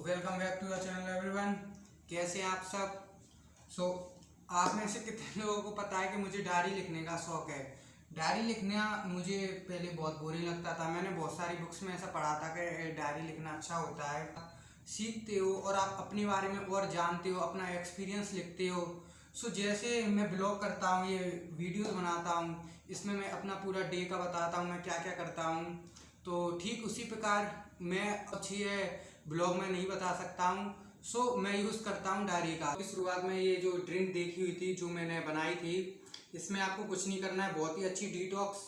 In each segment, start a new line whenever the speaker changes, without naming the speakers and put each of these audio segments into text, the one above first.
Welcome back to the channel everyone. कैसे हैं आप सब। आप में से कितने लोगों को पता है कि मुझे डायरी लिखने का शौक है। डायरी लिखना मुझे पहले बहुत बोरिंग लगता था। मैंने बहुत सारी बुक्स में ऐसा पढ़ा था कि डायरी लिखना अच्छा होता है, सीखते हो और आप अपने बारे में और जानते हो, अपना एक्सपीरियंस लिखते हो। जैसे मैं ब्लॉग करता हूँ, ये वीडियोस बनाता हूँ, इसमें मैं अपना पूरा डे का बताता हूँ, मैं क्या क्या करता हूँ। तो ठीक उसी प्रकार मैं अच्छी है ब्लॉग में नहीं बता सकता हूँ। मैं यूज़ करता हूँ डायरी का। शुरुआत में ये जो ड्रिंक देखी हुई थी जो मैंने बनाई थी, इसमें आपको कुछ नहीं करना है, बहुत ही अच्छी डिटॉक्स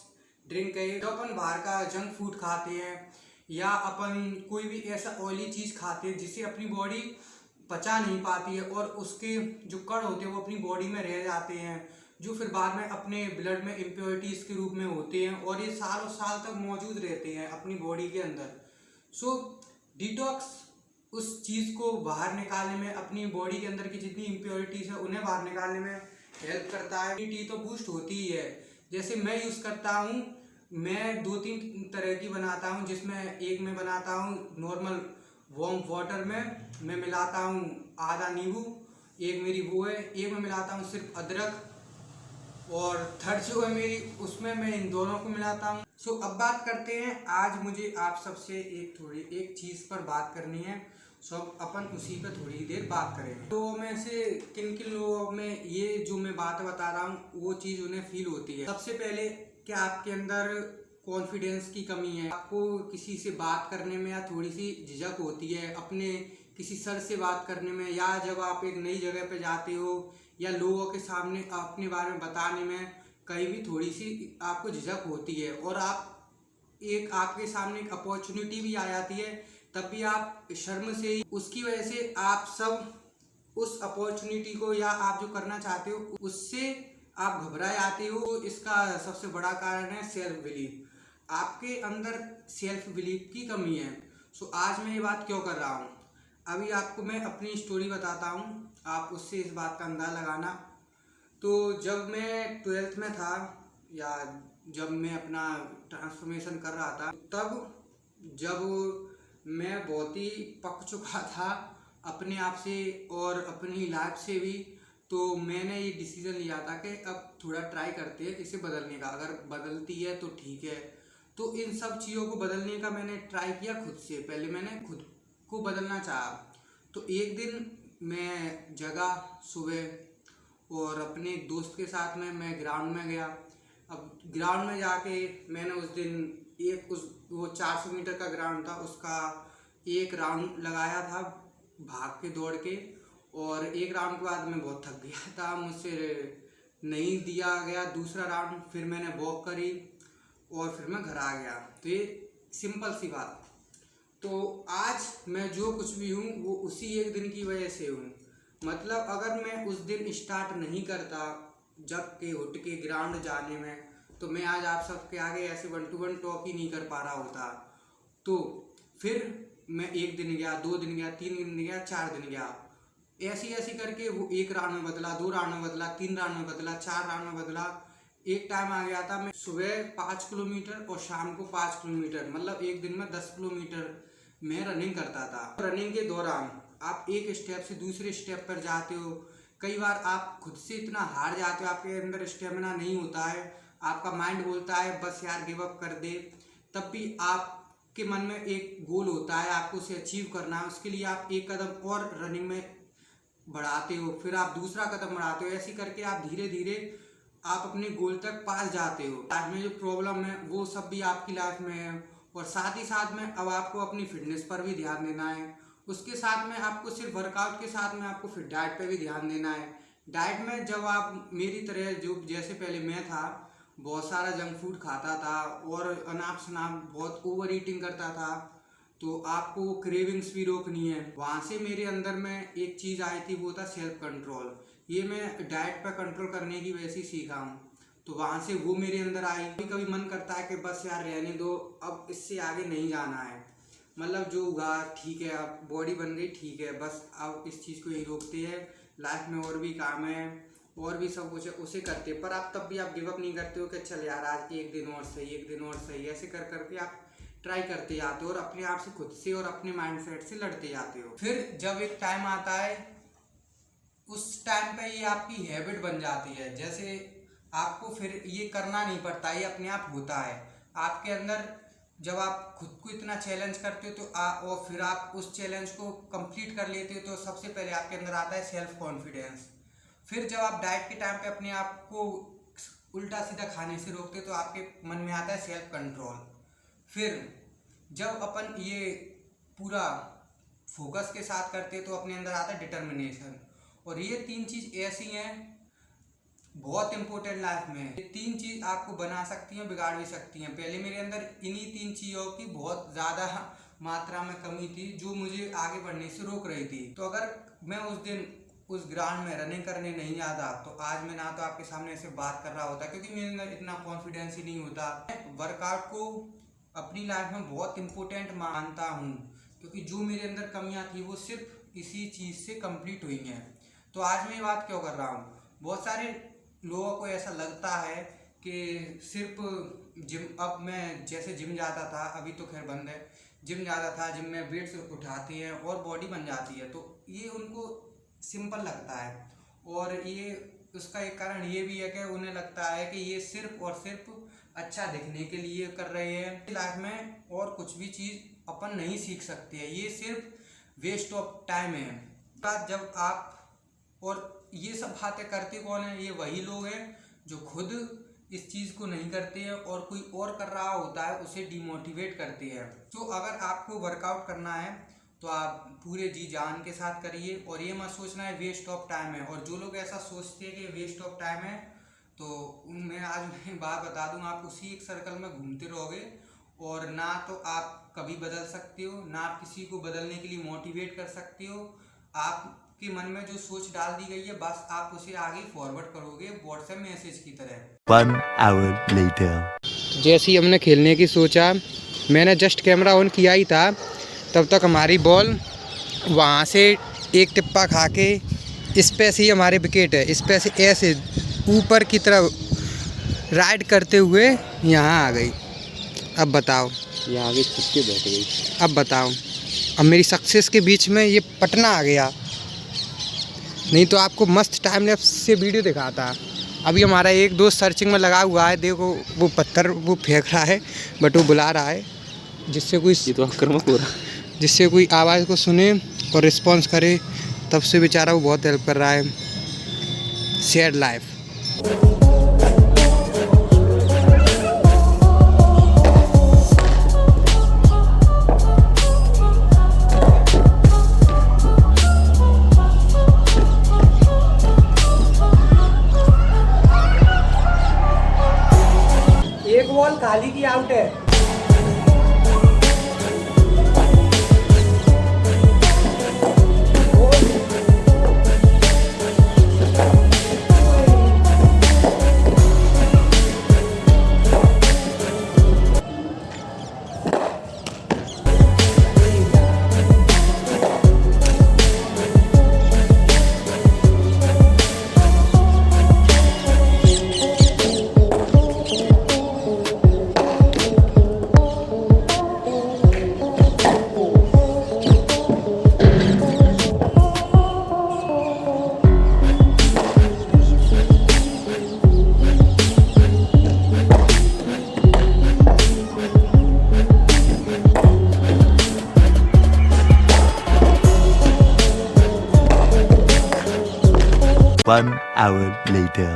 ड्रिंक है। जो अपन बाहर का जंक फूड खाते हैं या अपन कोई भी ऐसा ऑयली चीज़ खाते हैं जिसे अपनी बॉडी पचा नहीं पाती है और उसके जो कण होते हैं वो अपनी बॉडी में रह जाते हैं, जो फिर बाद में अपने ब्लड में इम्प्योरिटीज़ के रूप में होते हैं और ये सालों साल तक मौजूद रहते हैं अपनी बॉडी के अंदर। डिटॉक्स उस चीज़ को बाहर निकालने में, अपनी बॉडी के अंदर की जितनी इम्प्योरिटीज़ है उन्हें बाहर निकालने में हेल्प करता है। इम्यूनिटी तो बूस्ट होती ही है। जैसे मैं यूज़ करता हूँ, मैं 2-3 तरह की बनाता हूँ, जिसमें एक मैं बनाता हूँ नॉर्मल वार्म वाटर में मैं मिलाता हूँ आधा नींबू, एक मेरी वो है, एक मैं मिलाता हूँ सिर्फ अदरक, और थर्ड जो है मेरी उसमें मैं इन दोनों को मिलाता हूँ। अब बात करते हैं, आज मुझे आप सबसे एक चीज़ पर बात करनी है। अब अपन उसी पर थोड़ी देर बात करेंगे। तो मैं से किन किन लोगों में ये जो मैं बात बता रहा हूँ वो चीज़ उन्हें फील होती है। सबसे पहले, क्या आपके अंदर कॉन्फिडेंस की कमी है, आपको किसी से बात करने में या थोड़ी सी झिझक होती है, अपने किसी सर से बात करने में, या जब आप एक नई जगह पे जाते हो या लोगों के सामने अपने बारे में बताने में कहीं भी थोड़ी सी आपको झिझक होती है और आपके सामने एक अपॉर्चुनिटी भी आ जाती है, तब भी आप शर्म से ही, उसकी वजह से आप सब उस अपॉर्चुनिटी को या आप जो करना चाहते हो उससे आप घबरा जाते हो। तो इसका सबसे बड़ा कारण है सेल्फ बिलीफ। आपके अंदर सेल्फ बिलीफ की कमी है। आज मैं ये बात क्यों कर रहा हूँ, अभी आपको मैं अपनी स्टोरी बताता हूँ, आप उससे इस बात का अंदाज़ा लगाना। तो जब मैं 12th में था या जब मैं अपना ट्रांसफॉर्मेशन कर रहा था, तब जब मैं बहुत ही पक चुका था अपने आप से और अपनी लाइफ से भी, तो मैंने ये डिसीज़न लिया था कि अब थोड़ा ट्राई करते हैं इसे बदलने का। अगर बदलती है तो ठीक है। तो इन सब चीज़ों को बदलने का मैंने ट्राई किया खुद से। पहले मैंने खुद को बदलना चाहा। तो एक दिन मैं जगा सुबह और अपने दोस्त के साथ में मैं ग्राउंड में गया। अब ग्राउंड में जाके मैंने उस दिन वो 400 मीटर का ग्राउंड था, उसका एक राउंड लगाया था भाग के दौड़ के, और एक राउंड के बाद मैं बहुत थक गया था, मुझसे नहीं दिया गया दूसरा राउंड। फिर मैंने वॉक करी और फिर मैं घर आ गया। तो ये सिंपल सी बात। तो आज मैं जो कुछ भी हूँ वो उसी एक दिन की वजह से हूँ। मतलब अगर मैं उस दिन स्टार्ट नहीं करता जग के उठ के ग्राउंड जाने में, तो मैं आज आप सबके आगे ऐसे 1 to 1 टॉक ही नहीं कर पा रहा होता। तो फिर मैं 1 दिन गया, 2 दिन गया, 3 दिन गया, 4 दिन गया, ऐसी करके वो 1 राउंड में बदला, 2 राउंड में बदला, 3 राउंड में बदला, 4 राउंड में बदला। एक टाइम आ गया था मैं सुबह 5 किलोमीटर और शाम को 5 किलोमीटर, मतलब एक दिन में 10 किलोमीटर मैं रनिंग करता था। रनिंग के दौरान आप एक स्टेप से दूसरे स्टेप पर जाते हो, कई बार आप खुद से इतना हार जाते हो, आपके अंदर स्टेमिना नहीं होता है, आपका माइंड बोलता है बस यार गिव अप कर दे। तब भी आपके मन में एक गोल होता है, आपको उसे अचीव करना है, उसके लिए आप एक कदम और रनिंग में बढ़ाते हो, फिर आप दूसरा कदम बढ़ाते हो। ऐसे करके आप धीरे धीरे आप अपने गोल तक पास जाते हो। लाइफ में जो प्रॉब्लम है वो सब भी आपकी लाइफ में है, और साथ ही साथ में अब आपको अपनी फिटनेस पर भी ध्यान देना है। उसके साथ में आपको सिर्फ वर्कआउट के साथ में आपको फिर डाइट पे भी ध्यान देना है। डाइट में जब आप मेरी तरह जो जैसे पहले मैं था, बहुत सारा जंक फूड खाता था और अनाप शनाप बहुत ओवर ईटिंग करता था, तो आपको वो क्रेविंग्स भी रोकनी है। वहाँ से मेरे अंदर में एक चीज़ आई थी, वो था सेल्फ कंट्रोल। ये मैं डाइट पर कंट्रोल करने की वजह से सीखा हूँ, तो वहाँ से वो मेरे अंदर आई। कभी कभी मन करता है कि बस यार रहने दो, अब इससे आगे नहीं जाना है, मतलब जो हुआ ठीक है, अब बॉडी बन गई ठीक है, बस अब इस चीज़ को यही रोकते हैं। लाइफ में और भी काम है और भी सब कुछ है, उसे करते, पर आप तब भी आप गिव अप नहीं करते हो कि चल यार आज एक दिन और सही, एक दिन और सही, ऐसे कर करके आप ट्राई करते जाते हो और अपने आप से खुद से और अपने माइंडसेट से लड़ते जाते हो। फिर जब एक टाइम आता है, उस टाइम पे ये आपकी हैबिट बन जाती है, जैसे आपको फिर ये करना नहीं पड़ता, ये अपने आप होता है आपके अंदर। जब आप खुद को इतना चैलेंज करते हो तो और फिर आप उस चैलेंज को कंप्लीट कर लेते हो, तो सबसे पहले आपके अंदर आता है सेल्फ कॉन्फिडेंस। फिर जब आप डाइट के टाइम पे अपने आप को उल्टा सीधा खाने से रोकते हो तो आपके मन में आता है सेल्फ कंट्रोल। फिर जब अपन ये पूरा फोकस के साथ करते हैं तो अपने अंदर आता है डिटर्मिनेशन। और ये 3 चीज़ ऐसी हैं बहुत इंपॉर्टेंट लाइफ में। ये 3 चीज़ आपको बना सकती हैं, बिगाड़ भी सकती हैं। पहले मेरे अंदर इन्हीं 3 चीज़ों की बहुत ज़्यादा मात्रा में कमी थी, जो मुझे आगे बढ़ने से रोक रही थी। तो अगर मैं उस दिन उस ग्राउंड में रनिंग करने नहीं जाता तो आज मैं ना तो आपके सामने ऐसे बात कर रहा होता, क्योंकि मेरे अंदर इतना कॉन्फिडेंस ही नहीं होता। वर्कआउट को अपनी लाइफ में बहुत इम्पोर्टेंट मानता हूँ, क्योंकि जो मेरे अंदर कमियाँ थी वो सिर्फ इसी चीज़ से कंप्लीट हुई हैं। तो आज मैं ये बात क्यों कर रहा हूँ, बहुत सारे लोगों को ऐसा लगता है कि सिर्फ जिम, अब मैं जैसे जिम जाता था, अभी तो खैर बंद है, जिम जाता था, जिम में वेट्स उठाते हैं और बॉडी बन जाती है, तो ये उनको सिंपल लगता है। और ये उसका एक कारण ये भी है कि उन्हें लगता है कि ये सिर्फ और सिर्फ अच्छा दिखने के लिए कर रहे हैं। लाइफ में और कुछ भी चीज़ अपन नहीं सीख सकते हैं, ये सिर्फ वेस्ट ऑफ टाइम है। जब आप, और ये सब बातें करते कौन है, ये वही लोग हैं जो खुद इस चीज़ को नहीं करते हैं और कोई और कर रहा होता है उसे डिमोटिवेट करते हैं। तो अगर आपको वर्कआउट करना है तो आप पूरे जी जान के साथ करिए, और ये मत सोचना है वेस्ट ऑफ टाइम है। और जो लोग ऐसा सोचते हैं कि वेस्ट ऑफ टाइम है, तो मैं आज मैं बात बता दूं, आप उसी एक सर्कल में घूमते रहोगे और ना तो आप कभी बदल सकते हो, ना आप किसी को बदलने के लिए मोटिवेट कर सकते हो। आपके मन में जो सोच डाल दी गई है, बस आप उसे आगे फॉरवर्ड करोगे व्हाट्सएप मैसेज की तरह।
1 hour later.
जैसे ही हमने खेलने की सोचा, मैंने जस्ट कैमरा ऑन किया ही था, तब तक हमारी बॉल वहाँ से एक टिप्पा खा के इस पे से ही हमारे विकेट है, इस पे से ऐसे ऊपर की तरफ राइड करते हुए यहाँ आ गई। अब बताओ,
यहाँ आगे चिपके बैठ गई।
अब बताओ, अब मेरी सक्सेस के बीच में ये पटना आ गया, नहीं तो आपको मस्त टाइम लैप्स से वीडियो दिखाता। अभी हमारा एक दोस्त सर्चिंग में लगा हुआ है, देखो वो पत्थर वो फेंक रहा है, बट वो बुला रहा है जिससे कोई,
ये तो आक्रामक हो रहा,
जिससे कोई आवाज़ को सुने और रिस्पॉन्स करे। तब से बेचारा वो बहुत हेल्प कर रहा है। Share life. एक बॉल खाली की आउट है।
1 hour later.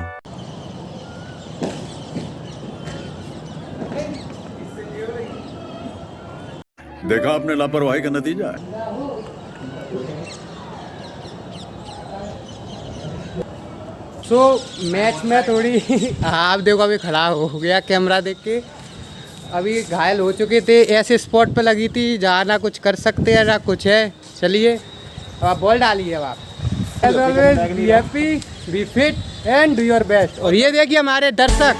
देखा आपने लापरवाही का नतीजा है।
मैच में थोड़ी आप देखो अभी खड़ा हो गया कैमरा देख के। अभी घायल हो चुके थे, ऐसे स्पॉट पे लगी थी जहाँ ना कुछ कर सकते हैं ना कुछ है। चलिए अब आप बॉल डालिए। अब आप be happy, be fit and do your best. और ये देखिए हमारे दर्शक